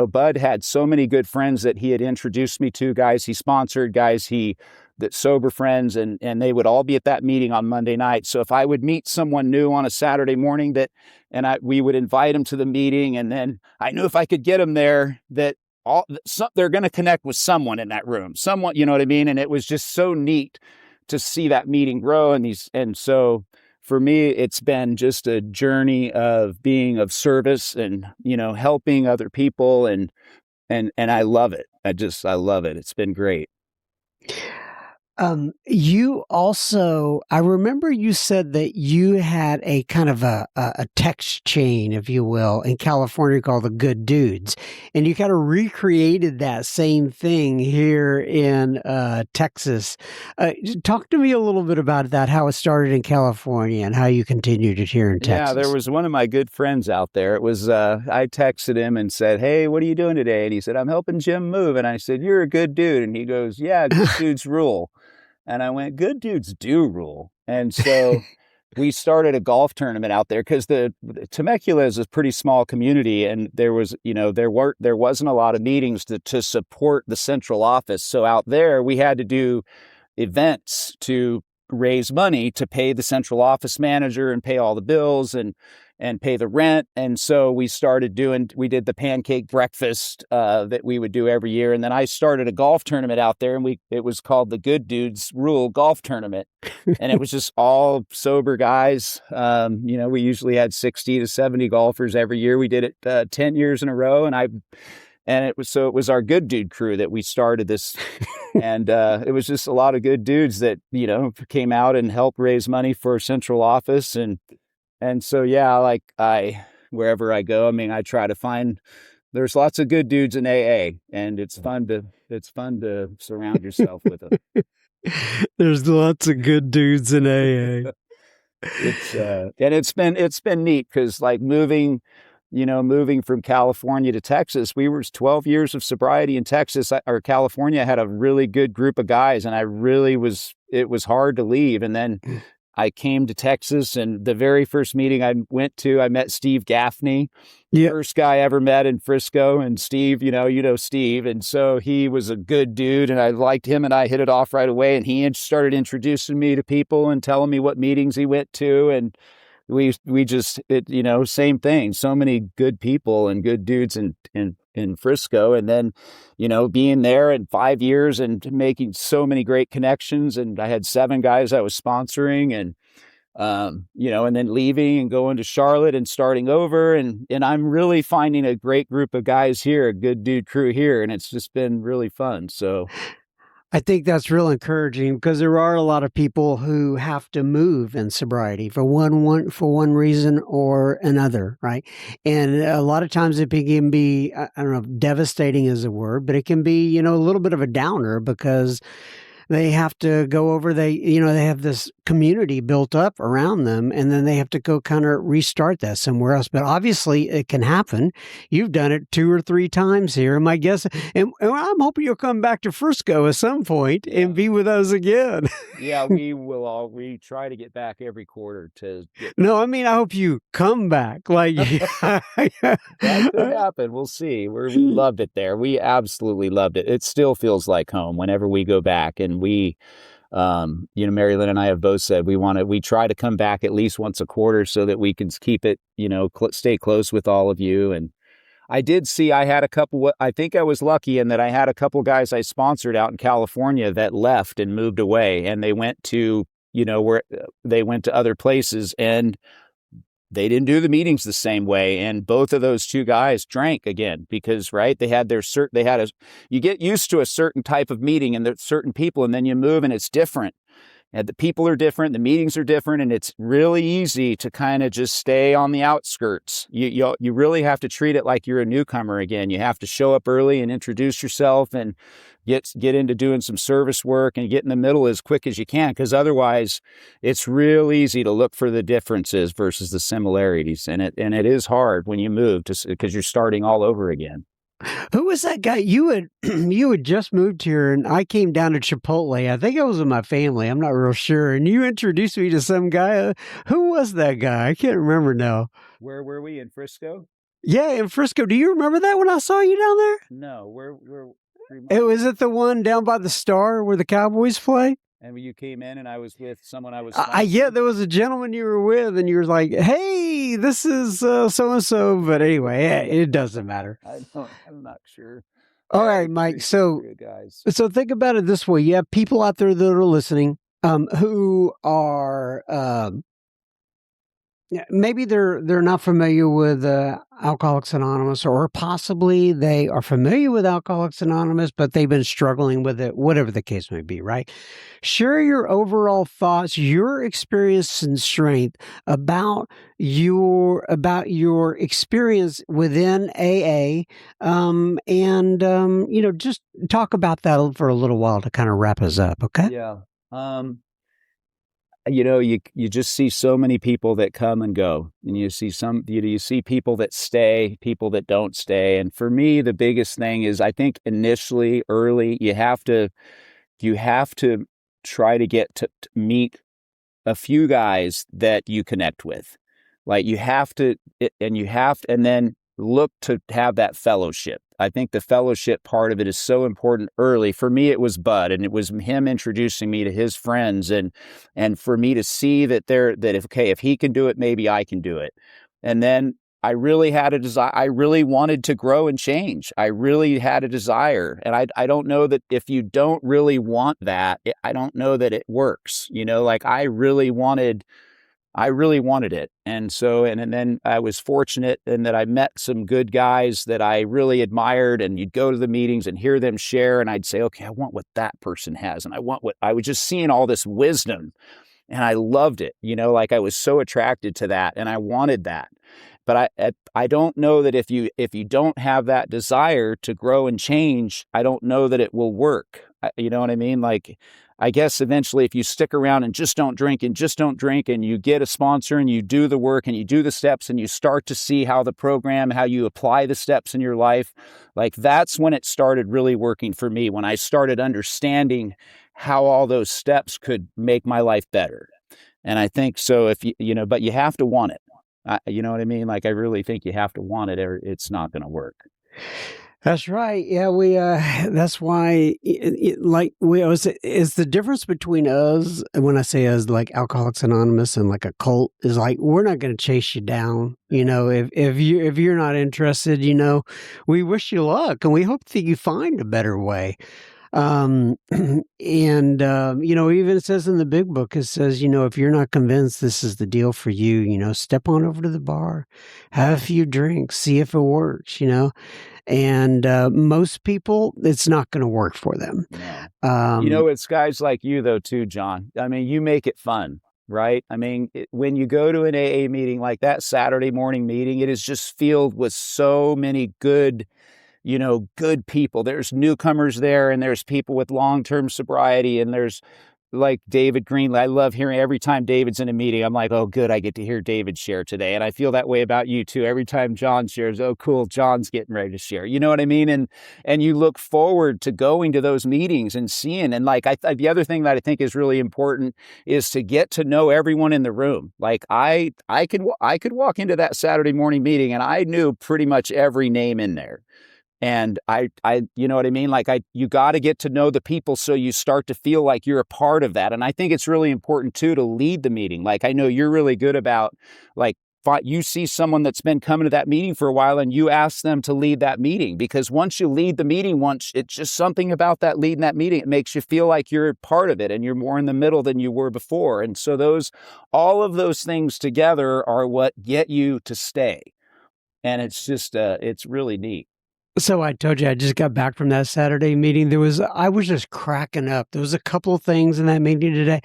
Bud had so many good friends that he had introduced me to, guys he sponsored, guys that sober friends, and they would all be at that meeting on Monday night. So if I would meet someone new on a Saturday morning we would invite them to the meeting, and then I knew if I could get them there that they're going to connect with someone in that room, someone, you know what I mean? And it was just so neat to see that meeting grow. And so for me, it's been just a journey of being of service and, helping other people. And I love it. I love it. It's been great. You also, I remember you said that you had a kind of a text chain, if you will, in California called the Good Dudes. And you kind of recreated that same thing here in Texas. Talk to me a little bit about that, how it started in California and how you continued it here in Texas. Yeah, there was one of my good friends out there. It was, I texted him and said, "Hey, what are you doing today?" And he said, "I'm helping Jim move." And I said, "You're a good dude." And he goes, "Yeah, good dudes rule." And I went, "Good dudes do rule." And so we started a golf tournament out there because the Temecula is a pretty small community, and there was, there wasn't a lot of meetings to support the central office. So out there, we had to do events to raise money to pay the central office manager and pay all the bills and pay the rent. And so we did the pancake breakfast that we would do every year. And then I started a golf tournament out there, and it was called the Good Dudes Rule Golf Tournament. And it was just all sober guys. We usually had 60 to 70 golfers every year. We did it 10 years in a row. And it was our good dude crew that we started this. And it was just a lot of good dudes that, came out and helped raise money for central office. And so, yeah, wherever I go, I try to find, there's lots of good dudes in AA, and it's fun to surround yourself with them. There's lots of good dudes in AA. And it's been neat because moving from California to Texas, we were 12 years of sobriety in Texas, or California had a really good group of guys, and it was hard to leave. And then I came to Texas, and the very first meeting I went to, I met Steve Gaffney, first guy I ever met in Frisco. And Steve, Steve. And so he was a good dude, and I liked him, and I hit it off right away. And he started introducing me to people and telling me what meetings he went to. And we just, same thing. So many good people and good dudes in Frisco. And then, being there in 5 years and making so many great connections. And I had 7 guys I was sponsoring, and, and then leaving and going to Charlotte and starting over. And I'm really finding a great group of guys here, a good dude crew here. And it's just been really fun. So I think that's real encouraging, because there are a lot of people who have to move in sobriety for one reason or another, right? And a lot of times it can be, I don't know if devastating is a word, but it can be, a little bit of a downer, because they have to go over, they have this community built up around them, and then they have to go kind of restart that somewhere else. But obviously it can happen. You've done it 2 or 3 times here, my guess. And I'm hoping you'll come back to Frisco at some point and be with us again. Yeah, we try to get back every quarter No, I hope you come back. That could happen. We'll see. We loved it there. We absolutely loved it. It still feels like home whenever we go back. And we, Mary Lynn and I have both said we try to come back at least once a quarter so that we can keep it, stay close with all of you. And I did see, I think I was lucky in that I had a couple guys I sponsored out in California that left and moved away, and they went to where they went to other places and they didn't do the meetings the same way. And both of those two guys drank again because, right, they had you get used to a certain type of meeting and there's certain people, and then you move and it's different. And the people are different, the meetings are different, and it's really easy to kind of just stay on the outskirts. You really have to treat it like you're a newcomer again. You have to show up early and introduce yourself and get into doing some service work and get in the middle as quick as you can, because otherwise it's real easy to look for the differences versus the similarities. And it is hard when you move because you're starting all over again. Who was that guy? You had just moved here, and I came down to Chipotle. I think I was with my family. I'm not real sure. And you introduced me to some guy. Who was that guy? I can't remember now. Where were we, in Frisco? Yeah, in Frisco. Do you remember that when I saw you down there? No. Where it was at the one down by the Star where the Cowboys play. And when you came in and I was with someone I was... yeah, there was a gentleman you were with, and you were like, hey, this is so-and-so. But anyway, it doesn't matter. I'm not sure. All right, Mike. So think about it this way. You have people out there that are listening who are... maybe they're not familiar with Alcoholics Anonymous, or possibly they are familiar with Alcoholics Anonymous, but they've been struggling with it, whatever the case may be, right? Share your overall thoughts, your experience and strength about your experience within AA, and just talk about that for a little while to kind of wrap us up, okay? Yeah. You just see so many people that come and go, and you see people that stay, people that don't stay. And for me, the biggest thing is, I think initially, early, you have to try to get to meet a few guys that you connect with. Like and then look to have that fellowship. I think the fellowship part of it is so important early. For me, it was Bud, and it was him introducing me to his friends, and for me to see that if he can do it, maybe I can do it. And then I really had a desire. I really wanted to grow and change. I really had a desire. And I don't know that if you don't really want that, I don't know that it works. Like I really wanted it. And so, and then I was fortunate in that I met some good guys that I really admired, and you'd go to the meetings and hear them share. And I'd say, okay, I want what that person has. And I was just seeing all this wisdom, and I loved it. Like I was so attracted to that, and I wanted that. But I don't know that if you don't have that desire to grow and change, I don't know that it will work. You know what I mean? Like, I guess eventually if you stick around and just don't drink and you get a sponsor and you do the work and you do the steps and you start to see how you apply the steps in your life, like that's when it started really working for me, when I started understanding how all those steps could make my life better. And I think so but you have to want it. You know what I mean? Like, I really think you have to want it or it's not going to work. That's right. Yeah, that's why, is the difference between us, when I say us, like Alcoholics Anonymous and like a cult, is like, we're not going to chase you down. If you're not interested, we wish you luck and we hope that you find a better way. Even it says in the big book, it says, if you're not convinced this is the deal for you, step on over to the bar, have a few drinks, see if it works, and most people, it's not going to work for them. No. It's guys like you though, too, John. I mean, you make it fun, right? I mean, when you go to an AA meeting like that Saturday morning meeting, it is just filled with so many good people. There's newcomers there, and there's people with long-term sobriety, and there's like David Green. I love hearing every time David's in a meeting. I'm like, oh, good, I get to hear David share today. And I feel that way about you too. Every time John shares, oh, cool, John's getting ready to share. You know what I mean? And you look forward to going to those meetings and seeing. And like, the other thing that I think is really important is to get to know everyone in the room. Like I could walk into that Saturday morning meeting and I knew pretty much every name in there. And I, you know what I mean? Like you got to get to know the people so you start to feel like you're a part of that. And I think it's really important too, to lead the meeting. Like, I know you're really good about like you see someone that's been coming to that meeting for a while and you ask them to lead that meeting, because once you lead the meeting, it's just something about that leading that meeting. It makes you feel like you're part of it and you're more in the middle than you were before. And so all of those things together are what get you to stay. And it's just, it's really neat. So I told you I just got back from that Saturday meeting. I was just cracking up. There was a couple of things in that meeting today.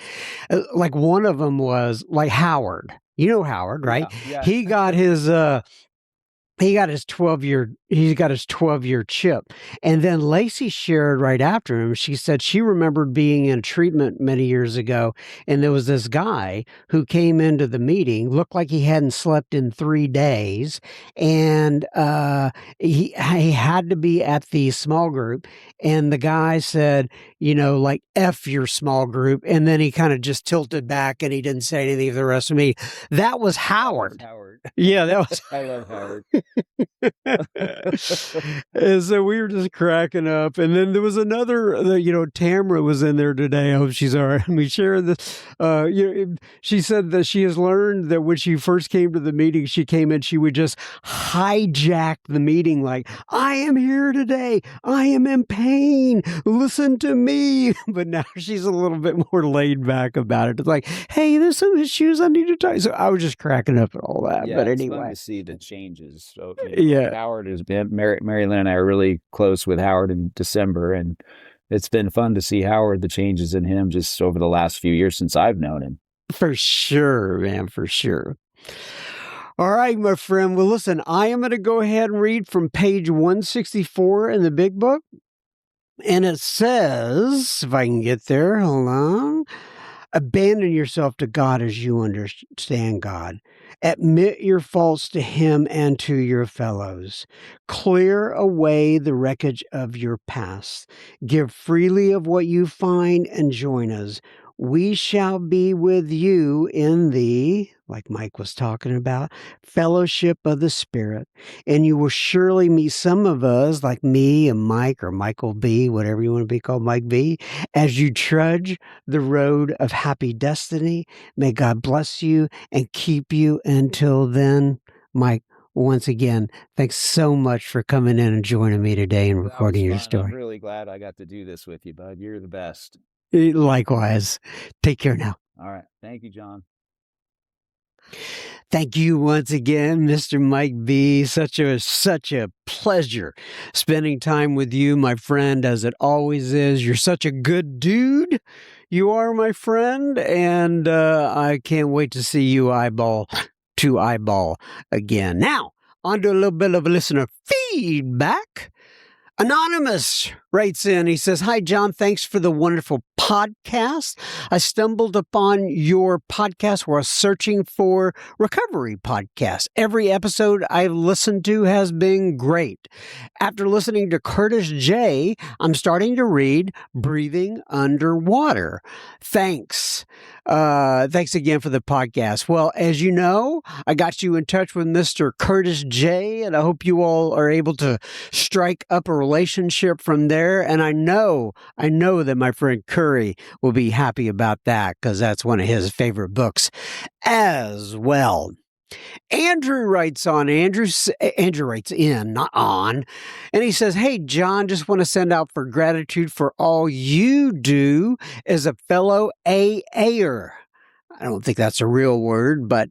Like one of them was like Howard. You know Howard, right? Yeah. He got his 12-year chip. And then Lacey shared right after him. She said she remembered being in treatment many years ago. And there was this guy who came into the meeting, looked like he hadn't slept in 3 days. And he had to be at the small group. And the guy said, like, F your small group. And then he kind of just tilted back and he didn't say anything for the rest of me. That was Howard. Yeah, that was. I love Howard. And so we were just cracking up. And then there was another, Tamara was in there today. I hope she's all right. I mean, sharing this. She said that she has learned that when she first came to the meeting, she came in, she would just hijack the meeting like, I am here today. I am in pain. Listen to me. But now she's a little bit more laid back about it. It's like, hey, there's some issues I need to tell you. So I was just cracking up at all that. Yeah, but it's anyway. fun to see the changes. So Yeah. Howard has been, Mary Lynn and I are really close with Howard in December, and it's been fun to see Howard, the changes in him just over the last few years since I've known him. For sure, man, for sure. All right, my friend. Well, listen, I am going to go ahead and read from page 164 in the big book. And it says, if I can get there, hold on. Abandon yourself to God as you understand God. Admit your faults to Him and to your fellows. Clear away the wreckage of your past. Give freely of what you find and join us. We shall be with you in the, like Mike was talking about, fellowship of the Spirit. And you will surely meet some of us, like me and Mike or Michael B., whatever you want to be called, Mike B., as you trudge the road of happy destiny. May God bless you and keep you until then. Mike, once again, thanks so much for coming in and joining me today and recording your story. I'm really glad I got to do this with you, bud. You're the best. Likewise. Take care now. All right. Thank you, John. Thank you once again, Mr. Mike B. Such a pleasure spending time with you, my friend, as it always is. You're such a good dude. You are, my friend, and I can't wait to see you eyeball to eyeball again. Now, on to a little bit of listener feedback. Anonymous writes in, he says, "Hi, John. Thanks for the wonderful podcast. I stumbled upon your podcast while I was searching for recovery podcasts. Every episode I've listened to has been great. After listening to Curtis J., I'm starting to read Breathing Underwater. Thanks. Thanks again for the podcast. Well, as you know, I got you in touch with Mr. Curtis J., and I hope you all are able to strike up a relationship from there. And I know that my friend Curry will be happy about that, because that's one of his favorite books as well." Andrew writes in, not on, and he says, "Hey, John, just want to send out for gratitude for all you do as a fellow AAer." I don't think that's a real word, but,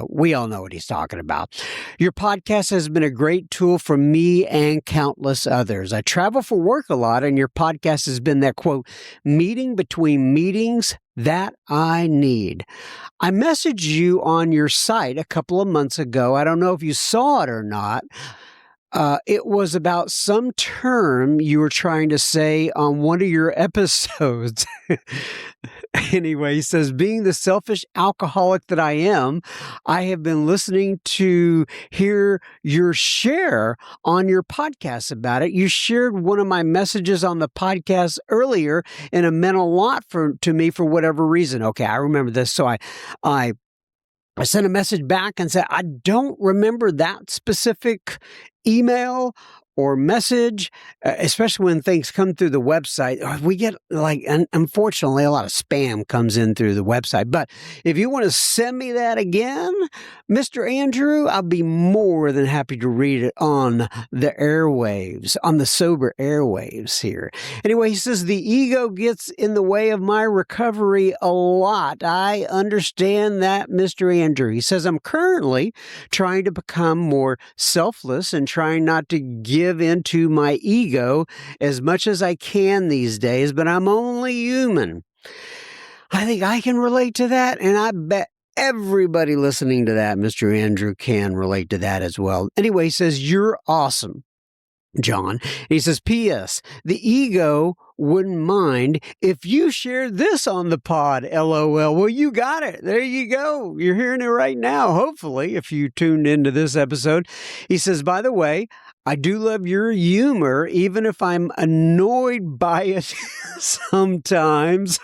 we all know what he's talking about. "Your podcast has been a great tool for me and countless others. I travel for work a lot, and your podcast has been that, quote, meeting between meetings that I need. I messaged you on your site a couple of months ago. I don't know if you saw it or not. It was about some term you were trying to say on one of your episodes." Anyway, he says, "Being the selfish alcoholic that I am, I have been listening to hear your share on your podcast about it. You shared one of my messages on the podcast earlier, and it meant a lot to me for whatever reason." Okay, I remember this. So I sent a message back and said, "I don't remember that specific email or message, especially when things come through the website. We get unfortunately, a lot of spam comes in through the website. But if you want to send me that again, Mr. Andrew, I'll be more than happy to read it on the airwaves, on the sober airwaves here. Anyway, he says, the ego gets in the way of my recovery a lot. I understand that, Mr. Andrew. He says, I'm currently trying to become more selfless and trying not to give into my ego as much as I can these days, but I'm only human. I think I can relate to that, and I bet everybody listening to that, Mr. Andrew, can relate to that as well. Anyway, he says, you're awesome, John. He says, P.S. The ego wouldn't mind if you shared this on the pod, LOL. Well, you got it. There you go. You're hearing it right now, hopefully, if you tuned into this episode. He says, by the way, I do love your humor, even if I'm annoyed by it sometimes.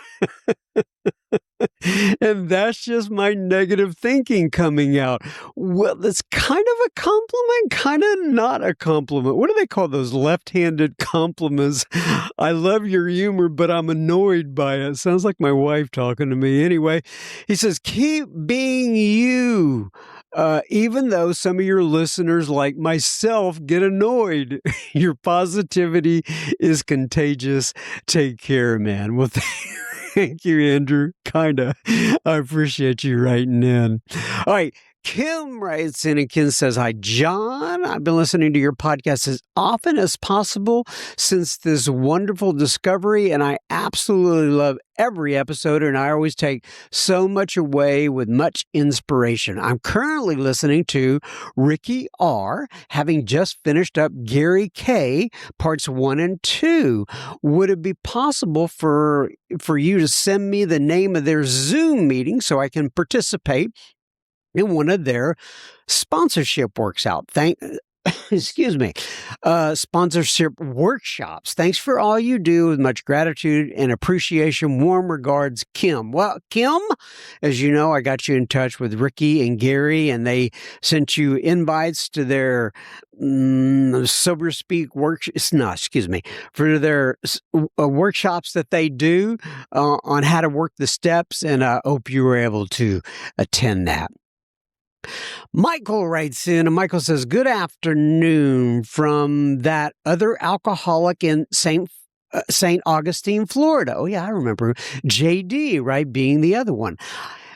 And that's just my negative thinking coming out. Well, that's kind of a compliment, kind of not a compliment. What do they call those left-handed compliments? I love your humor, but I'm annoyed by it. Sounds like my wife talking to me. Anyway, he says, keep being you. Even though some of your listeners, like myself, get annoyed. Your positivity is contagious. Take care, man. Well, thank you, Andrew. Kinda. I appreciate you writing in. All right. Kim writes in, and Kim says, hi, John. I've been listening to your podcast as often as possible since this wonderful discovery, and I absolutely love every episode, and I always take so much away with much inspiration. I'm currently listening to Ricky R., having just finished up Gary K., parts 1 and 2. Would it be possible for you to send me the name of their Zoom meeting so I can participate in one of their sponsorship sponsorship workshops? Thanks for all you do. With much gratitude and appreciation. Warm regards, Kim. Well, Kim, as you know, I got you in touch with Ricky and Gary, and they sent you invites to their Sober Speak for their workshops that they do on how to work the steps, and I hope you were able to attend that. Michael writes in, and Michael says, good afternoon from that other alcoholic in St. Augustine, Florida. Oh, yeah, I remember. JD, right, being the other one.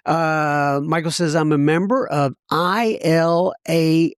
Michael says, I'm a member of ILAA,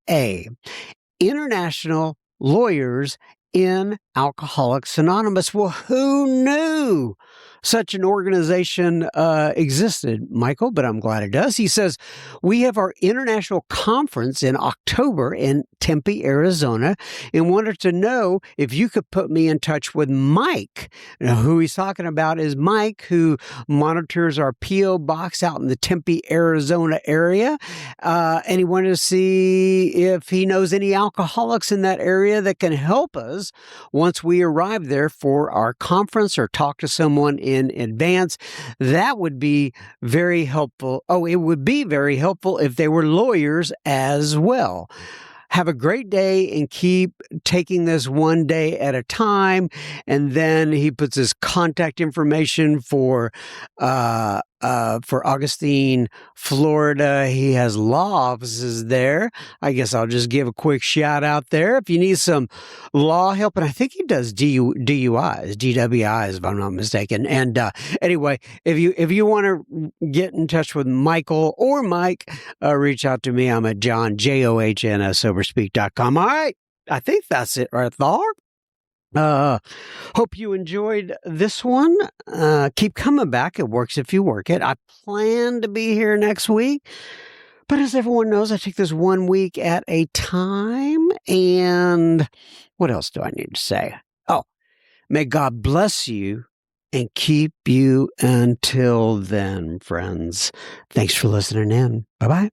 International Lawyers in Alcoholics Anonymous. Well, who knew such an organization existed, Michael? But I'm glad it does. He says, we have our international conference in October in Tempe, Arizona, and wanted to know if you could put me in touch with Mike. Now, who he's talking about is Mike, who monitors our P.O. box out in the Tempe, Arizona area. And he wanted to see if he knows any alcoholics in that area that can help us once we arrive there for our conference, or talk to someone in advance. That would be very helpful. Oh, it would be very helpful if they were lawyers as well. Have a great day and keep taking this one day at a time. And then he puts his contact information for Augustine, Florida. He has law offices there. I guess I'll just give a quick shout out there. If you need some law help, and I think he does DUIs, DWIs, if I'm not mistaken. And anyway, if you want to get in touch with Michael or Mike, reach out to me. I'm at John, JOHN, soberspeak.com. All right. I think that's it right there. Hope you enjoyed this one. Keep coming back. It works if you work it. I plan to be here next week, but as everyone knows, I take this 1 week at a time. And what else do I need to say? Oh, may God bless you and keep you until then, friends. Thanks for listening in. Bye-bye.